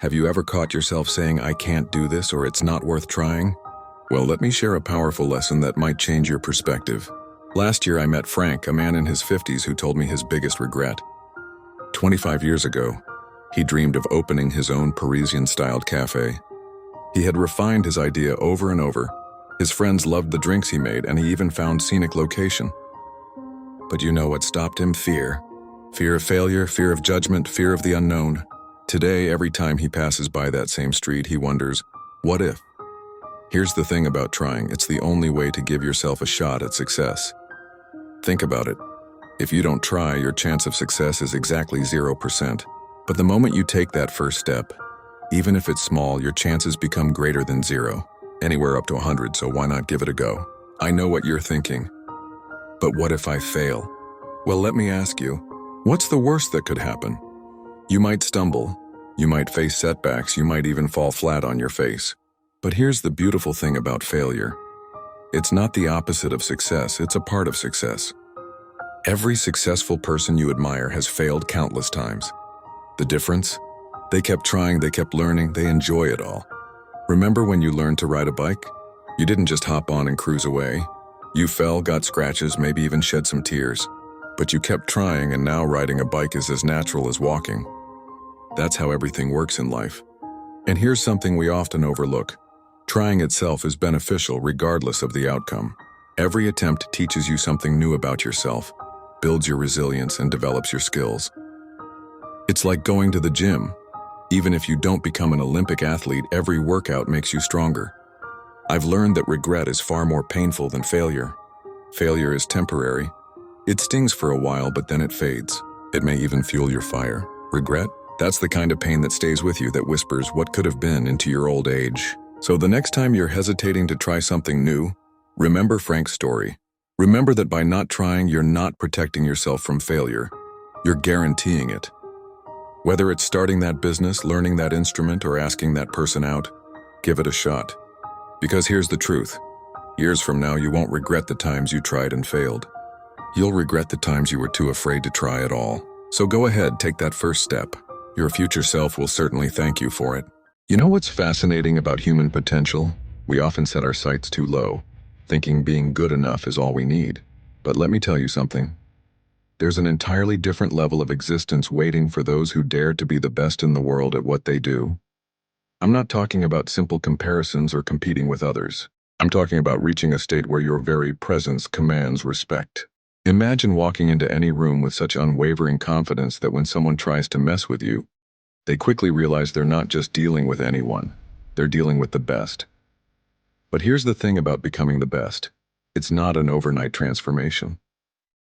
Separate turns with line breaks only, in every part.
Have you ever caught yourself saying, "I can't do this," or "It's not worth trying"? Well, let me share a powerful lesson that might change your perspective. Last year I met Frank, a man in his 50s who told me his biggest regret. 25 years ago, he dreamed of opening his own Parisian-styled cafe. He had refined his idea over and over. His friends loved the drinks he made, and he even found scenic location. But you know what stopped him? Fear. Fear of failure, fear of judgment, fear of the unknown. Today, every time he passes by that same street, he wonders, what if? Here's the thing about trying, it's the only way to give yourself a shot at success. Think about it. If you don't try, your chance of success is exactly 0%. But the moment you take that first step, even if it's small, your chances become greater than 0. Anywhere up to 100, so why not give it a go? I know what you're thinking. But what if I fail? Well, let me ask you, what's the worst that could happen? You might stumble, you might face setbacks, you might even fall flat on your face. But here's the beautiful thing about failure. It's not the opposite of success, it's a part of success. Every successful person you admire has failed countless times. The difference? They kept trying, they kept learning, they enjoy it all. Remember when you learned to ride a bike? You didn't just hop on and cruise away. You fell, got scratches, maybe even shed some tears. But you kept trying, and now riding a bike is as natural as walking. That's how everything works in life. And here's something we often overlook. Trying itself is beneficial regardless of the outcome. Every attempt teaches you something new about yourself, builds your resilience, and develops your skills. It's like going to the gym. Even if you don't become an Olympic athlete, every workout makes you stronger. I've learned that regret is far more painful than failure. Failure is temporary. It stings for a while, but then it fades. It may even fuel your fire. Regret? That's the kind of pain that stays with you, that whispers what could have been into your old age. So the next time you're hesitating to try something new, remember Frank's story. Remember that by not trying, you're not protecting yourself from failure. You're guaranteeing it. Whether it's starting that business, learning that instrument, or asking that person out, give it a shot. Because here's the truth. Years from now, you won't regret the times you tried and failed. You'll regret the times you were too afraid to try at all. So go ahead, take that first step. Your future self will certainly thank you for it. You know what's fascinating about human potential? We often set our sights too low, thinking being good enough is all we need. But let me tell you something. There's an entirely different level of existence waiting for those who dare to be the best in the world at what they do. I'm not talking about simple comparisons or competing with others. I'm talking about reaching a state where your very presence commands respect. Imagine walking into any room with such unwavering confidence that when someone tries to mess with you, they quickly realize they're not just dealing with anyone, they're dealing with the best. But here's the thing about becoming the best. It's not an overnight transformation.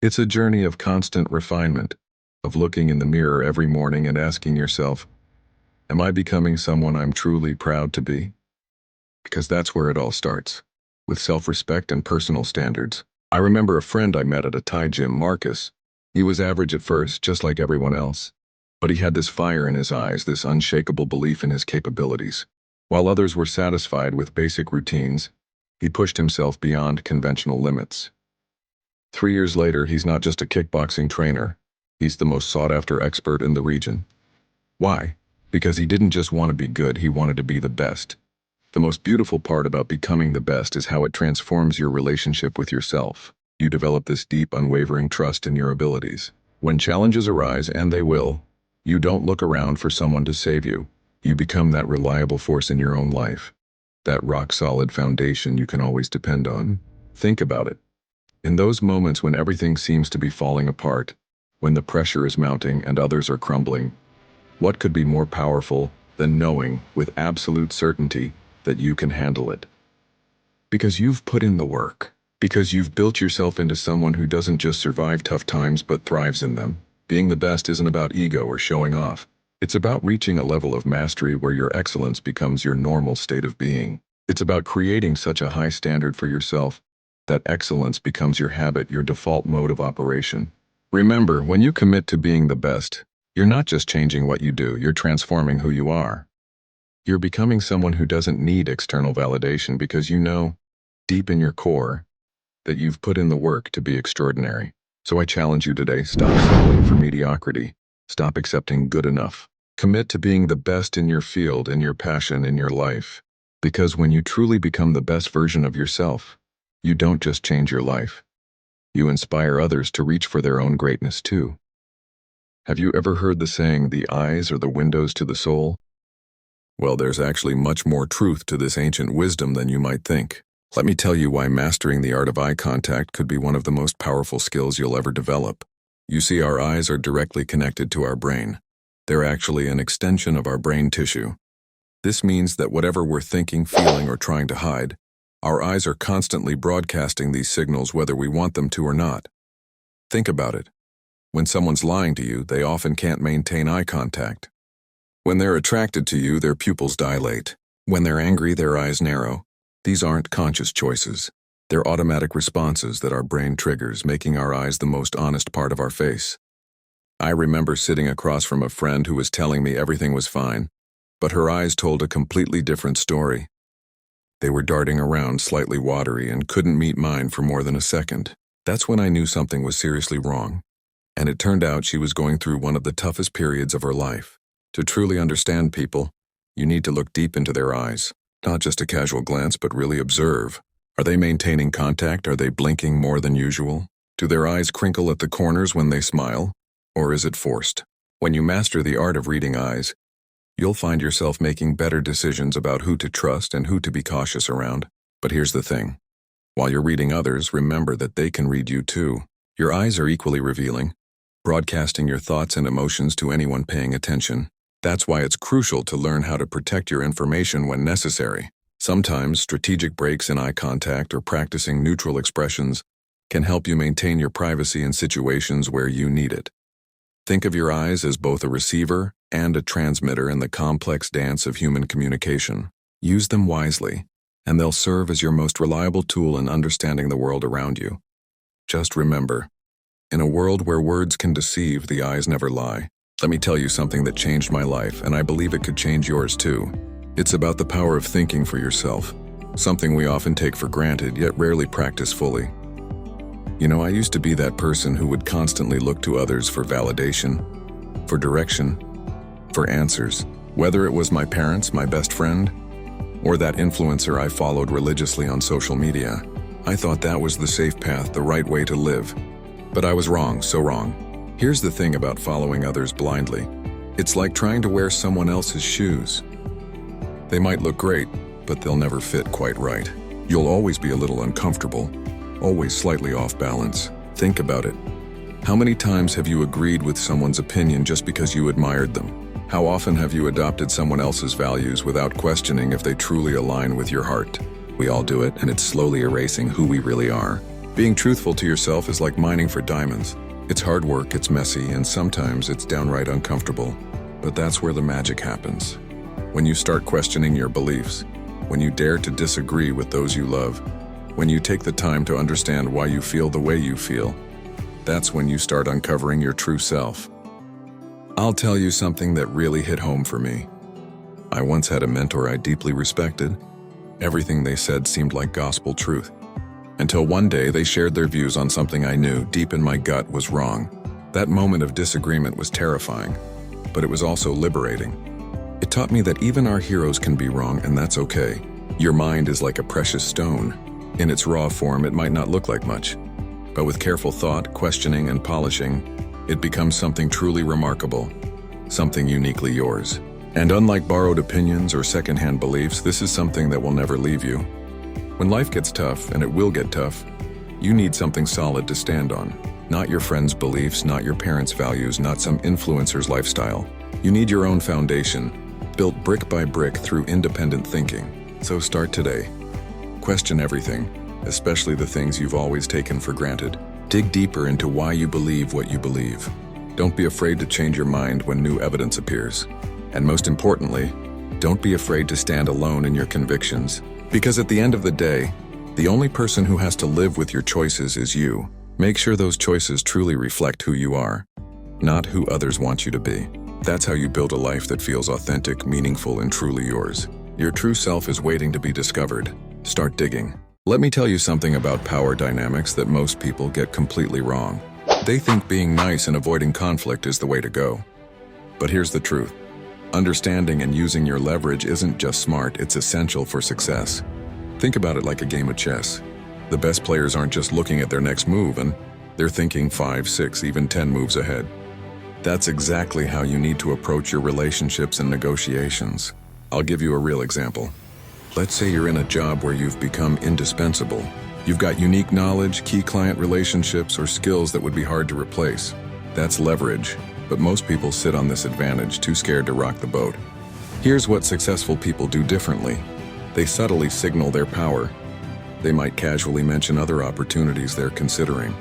It's a journey of constant refinement, of looking in the mirror every morning and asking yourself, am I becoming someone I'm truly proud to be? Because that's where it all starts, with self-respect and personal standards. I remember a friend I met at a Thai gym, Marcus. He was average at first, just like everyone else. But he had this fire in his eyes, this unshakable belief in his capabilities. While others were satisfied with basic routines, he pushed himself beyond conventional limits. 3 years later, he's not just a kickboxing trainer. He's the most sought-after expert in the region. Why? Because he didn't just want to be good, he wanted to be the best. The most beautiful part about becoming the best is how it transforms your relationship with yourself. You develop this deep, unwavering trust in your abilities. When challenges arise, and they will, you don't look around for someone to save you. You become that reliable force in your own life. That rock-solid foundation you can always depend on. Think about it. In those moments when everything seems to be falling apart, when the pressure is mounting and others are crumbling, what could be more powerful than knowing with absolute certainty that you can handle it? Because you've put in the work. Because you've built yourself into someone who doesn't just survive tough times but thrives in them. Being the best isn't about ego or showing off. It's about reaching a level of mastery where your excellence becomes your normal state of being. It's about creating such a high standard for yourself that excellence becomes your habit, your default mode of operation. Remember, when you commit to being the best, you're not just changing what you do, you're transforming who you are. You're becoming someone who doesn't need external validation because you know, deep in your core, that you've put in the work to be extraordinary. So I challenge you today, stop settling for mediocrity. Stop accepting good enough. Commit to being the best in your field, in your passion, in your life. Because when you truly become the best version of yourself, you don't just change your life. You inspire others to reach for their own greatness too. Have you ever heard the saying, the eyes are the windows to the soul? Well, there's actually much more truth to this ancient wisdom than you might think. Let me tell you why mastering the art of eye contact could be one of the most powerful skills you'll ever develop. You see, our eyes are directly connected to our brain. They're actually an extension of our brain tissue. This means that whatever we're thinking, feeling, or trying to hide, our eyes are constantly broadcasting these signals whether we want them to or not. Think about it. When someone's lying to you, they often can't maintain eye contact. When they're attracted to you, their pupils dilate. When they're angry, their eyes narrow. These aren't conscious choices. They're automatic responses that our brain triggers, making our eyes the most honest part of our face. I remember sitting across from a friend who was telling me everything was fine, but her eyes told a completely different story. They were darting around, slightly watery, and couldn't meet mine for more than a second. That's when I knew something was seriously wrong. And it turned out she was going through one of the toughest periods of her life. To truly understand people, you need to look deep into their eyes. Not just a casual glance, but really observe. Are they maintaining contact? Are they blinking more than usual? Do their eyes crinkle at the corners when they smile? Or is it forced? When you master the art of reading eyes, you'll find yourself making better decisions about who to trust and who to be cautious around. But here's the thing. While you're reading others, remember that they can read you too. Your eyes are equally revealing, broadcasting your thoughts and emotions to anyone paying attention. That's why it's crucial to learn how to protect your information when necessary. Sometimes strategic breaks in eye contact or practicing neutral expressions can help you maintain your privacy in situations where you need it. Think of your eyes as both a receiver and a transmitter in the complex dance of human communication. Use them wisely, and they'll serve as your most reliable tool in understanding the world around you. Just remember, in a world where words can deceive, the eyes never lie. Let me tell you something that changed my life, and I believe it could change yours too. It's about the power of thinking for yourself, something we often take for granted yet rarely practice fully. You know, I used to be that person who would constantly look to others for validation, for direction, for answers. Whether it was my parents, my best friend, or that influencer I followed religiously on social media, I thought that was the safe path, the right way to live. But I was wrong, so wrong. Here's the thing about following others blindly. It's like trying to wear someone else's shoes. They might look great, but they'll never fit quite right. You'll always be a little uncomfortable, always slightly off balance. Think about it. How many times have you agreed with someone's opinion just because you admired them? How often have you adopted someone else's values without questioning if they truly align with your heart? We all do it, and it's slowly erasing who we really are. Being truthful to yourself is like mining for diamonds. It's hard work, it's messy, and sometimes it's downright uncomfortable. But that's where the magic happens. When you start questioning your beliefs, when you dare to disagree with those you love, when you take the time to understand why you feel the way you feel, that's when you start uncovering your true self. I'll tell you something that really hit home for me. I once had a mentor I deeply respected. Everything they said seemed like gospel truth. Until one day they shared their views on something I knew deep in my gut was wrong. That moment of disagreement was terrifying, but it was also liberating. It taught me that even our heroes can be wrong, and that's okay. Your mind is like a precious stone. In its raw form, it might not look like much, but with careful thought, questioning, and polishing, it becomes something truly remarkable, something uniquely yours. And unlike borrowed opinions or secondhand beliefs, this is something that will never leave you. When life gets tough, and it will get tough, you need something solid to stand on. Not your friends' beliefs, not your parents' values, not some influencer's lifestyle. You need your own foundation, built brick by brick through independent thinking. So start today. Question everything, especially the things you've always taken for granted. Dig deeper into why you believe what you believe. Don't be afraid to change your mind when new evidence appears. And most importantly, don't be afraid to stand alone in your convictions. Because at the end of the day, the only person who has to live with your choices is you. Make sure those choices truly reflect who you are, not who others want you to be. That's how you build a life that feels authentic, meaningful, and truly yours. Your true self is waiting to be discovered. Start digging. Let me tell you something about power dynamics that most people get completely wrong. They think being nice and avoiding conflict is the way to go. But here's the truth. Understanding and using your leverage isn't just smart, it's essential for success. Think about it like a game of chess. The best players aren't just looking at their next move, and they're thinking 5, 6, even 10 moves ahead. That's exactly how you need to approach your relationships and negotiations. I'll give you a real example. Let's say you're in a job where you've become indispensable. You've got unique knowledge, key client relationships, or skills that would be hard to replace. That's leverage, but most people sit on this advantage, too scared to rock the boat. Here's what successful people do differently. They subtly signal their power. They might casually mention other opportunities they're considering.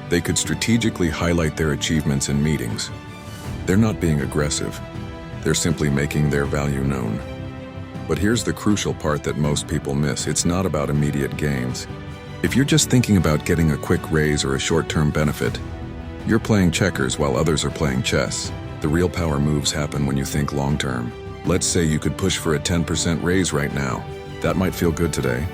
They could strategically highlight their achievements in meetings. They're not being aggressive. They're simply making their value known. But here's the crucial part that most people miss. It's not about immediate gains. If you're just thinking about getting a quick raise or a short-term benefit, you're playing checkers while others are playing chess. The real power moves happen when you think long-term. Let's say you could push for a 10% raise right now. That might feel good today.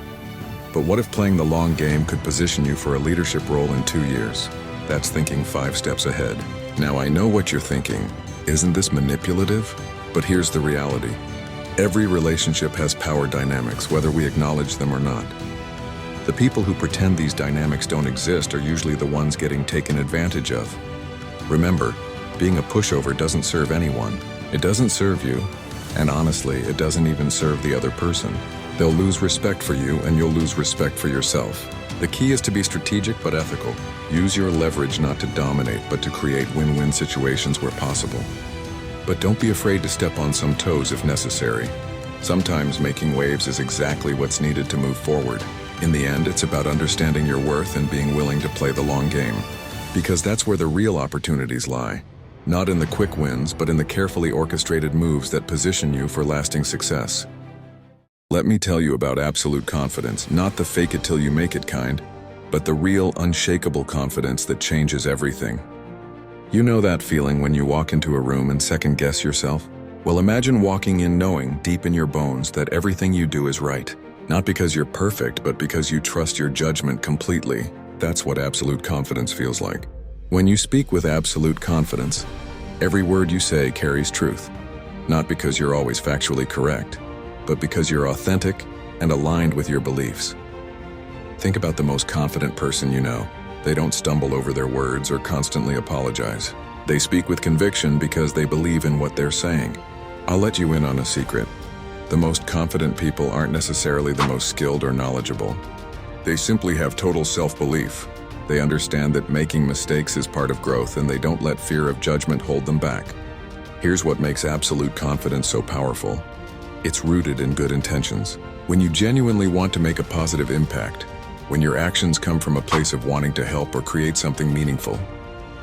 But what if playing the long game could position you for a leadership role in 2 years? That's thinking 5 steps ahead. Now I know what you're thinking. Isn't this manipulative? But here's the reality. Every relationship has power dynamics, whether we acknowledge them or not. The people who pretend these dynamics don't exist are usually the ones getting taken advantage of. Remember, being a pushover doesn't serve anyone. It doesn't serve you, and honestly, it doesn't even serve the other person. They'll lose respect for you, and you'll lose respect for yourself. The key is to be strategic but ethical. Use your leverage not to dominate, but to create win-win situations where possible. But don't be afraid to step on some toes if necessary. Sometimes making waves is exactly what's needed to move forward. In the end, it's about understanding your worth and being willing to play the long game. Because that's where the real opportunities lie. Not in the quick wins, but in the carefully orchestrated moves that position you for lasting success. Let me tell you about absolute confidence, not the fake it till you make it kind, but the real, unshakable confidence that changes everything. You know that feeling when you walk into a room and second-guess yourself? Well, imagine walking in knowing, deep in your bones, that everything you do is right. Not because you're perfect, but because you trust your judgment completely. That's what absolute confidence feels like. When you speak with absolute confidence, every word you say carries truth. Not because you're always factually correct, but because you're authentic and aligned with your beliefs. Think about the most confident person you know. They don't stumble over their words or constantly apologize. They speak with conviction because they believe in what they're saying. I'll let you in on a secret. The most confident people aren't necessarily the most skilled or knowledgeable. They simply have total self-belief. They understand that making mistakes is part of growth, and they don't let fear of judgment hold them back. Here's what makes absolute confidence so powerful. It's rooted in good intentions. When you genuinely want to make a positive impact, when your actions come from a place of wanting to help or create something meaningful,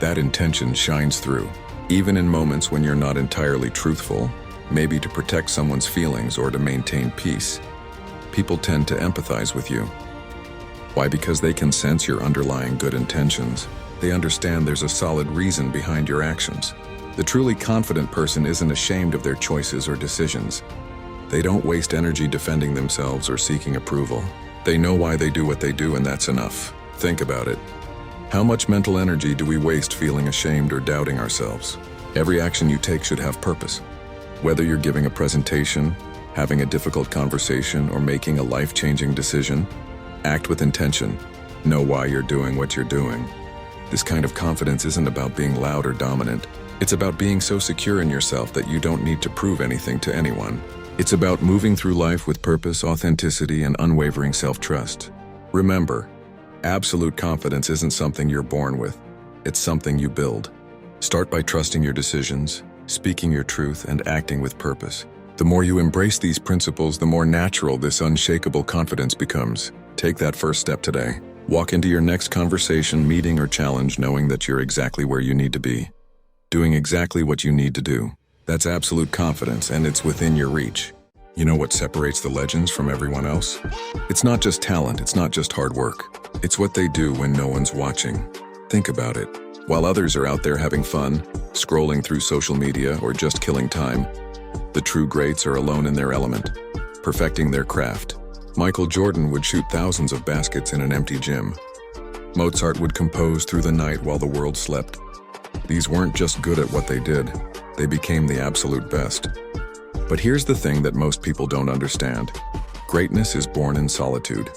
that intention shines through. Even in moments when you're not entirely truthful, maybe to protect someone's feelings or to maintain peace, people tend to empathize with you. Why? Because they can sense your underlying good intentions. They understand there's a solid reason behind your actions. The truly confident person isn't ashamed of their choices or decisions. They don't waste energy defending themselves or seeking approval. They know why they do what they do, and that's enough. Think about it. How much mental energy do we waste feeling ashamed or doubting ourselves? Every action you take should have purpose. Whether you're giving a presentation, having a difficult conversation, or making a life-changing decision, act with intention. Know why you're doing what you're doing. This kind of confidence isn't about being loud or dominant. It's about being so secure in yourself that you don't need to prove anything to anyone. It's about moving through life with purpose, authenticity, and unwavering self-trust. Remember, absolute confidence isn't something you're born with. It's something you build. Start by trusting your decisions, speaking your truth, and acting with purpose. The more you embrace these principles, the more natural this unshakable confidence becomes. Take that first step today. Walk into your next conversation, meeting, or challenge knowing that you're exactly where you need to be. Doing exactly what you need to do. That's absolute confidence, and it's within your reach. You know what separates the legends from everyone else? It's not just talent, it's not just hard work. It's what they do when no one's watching. Think about it. While others are out there having fun, scrolling through social media, or just killing time, the true greats are alone in their element, perfecting their craft. Michael Jordan would shoot thousands of baskets in an empty gym. Mozart would compose through the night while the world slept. These weren't just good at what they did. They became the absolute best. But here's the thing that most people don't understand. Greatness is born in solitude.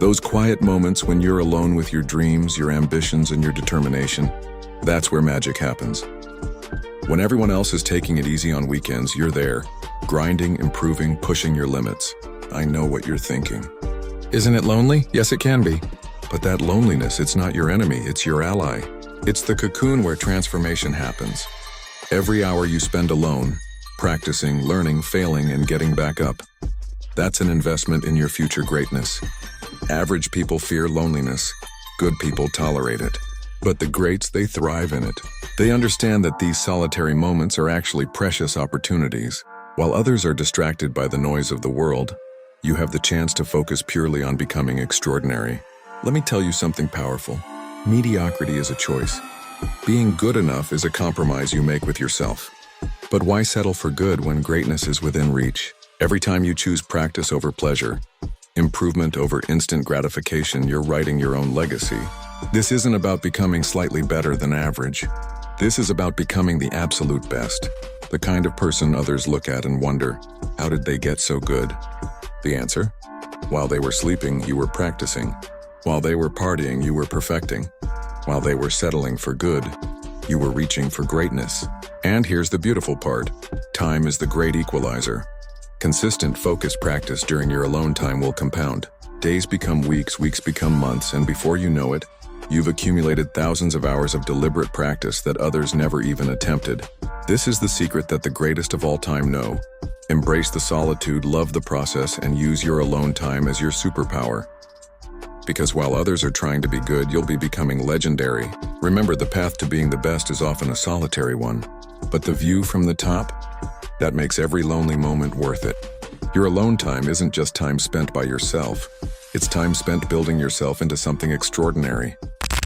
Those quiet moments when you're alone with your dreams, your ambitions, and your determination, that's where magic happens. When everyone else is taking it easy on weekends, you're there, grinding, improving, pushing your limits. I know what you're thinking. Isn't it lonely? Yes, it can be. But that loneliness, it's not your enemy, it's your ally. It's the cocoon where transformation happens. Every hour you spend alone, practicing, learning, failing, and getting back up, that's an investment in your future greatness. Average people fear loneliness. Good people tolerate it. But the greats, they thrive in it. They understand that these solitary moments are actually precious opportunities. While others are distracted by the noise of the world, you have the chance to focus purely on becoming extraordinary. Let me tell you something powerful. Mediocrity is a choice. Being good enough is a compromise you make with yourself. But why settle for good when greatness is within reach? Every time you choose practice over pleasure, improvement over instant gratification, you're writing your own legacy. This isn't about becoming slightly better than average. This is about becoming the absolute best, the kind of person others look at and wonder, how did they get so good? The answer? While they were sleeping, you were practicing. While they were partying, you were perfecting. While they were settling for good, you were reaching for greatness. And here's the beautiful part. Time is the great equalizer. Consistent, focused practice during your alone time will compound. Days become weeks, weeks become months, and before you know it, you've accumulated thousands of hours of deliberate practice that others never even attempted. This is the secret that the greatest of all time know. Embrace the solitude, love the process, and use your alone time as your superpower. Because while others are trying to be good, you'll be becoming legendary. Remember, the path to being the best is often a solitary one. But the view from the top? That makes every lonely moment worth it. Your alone time isn't just time spent by yourself. It's time spent building yourself into something extraordinary.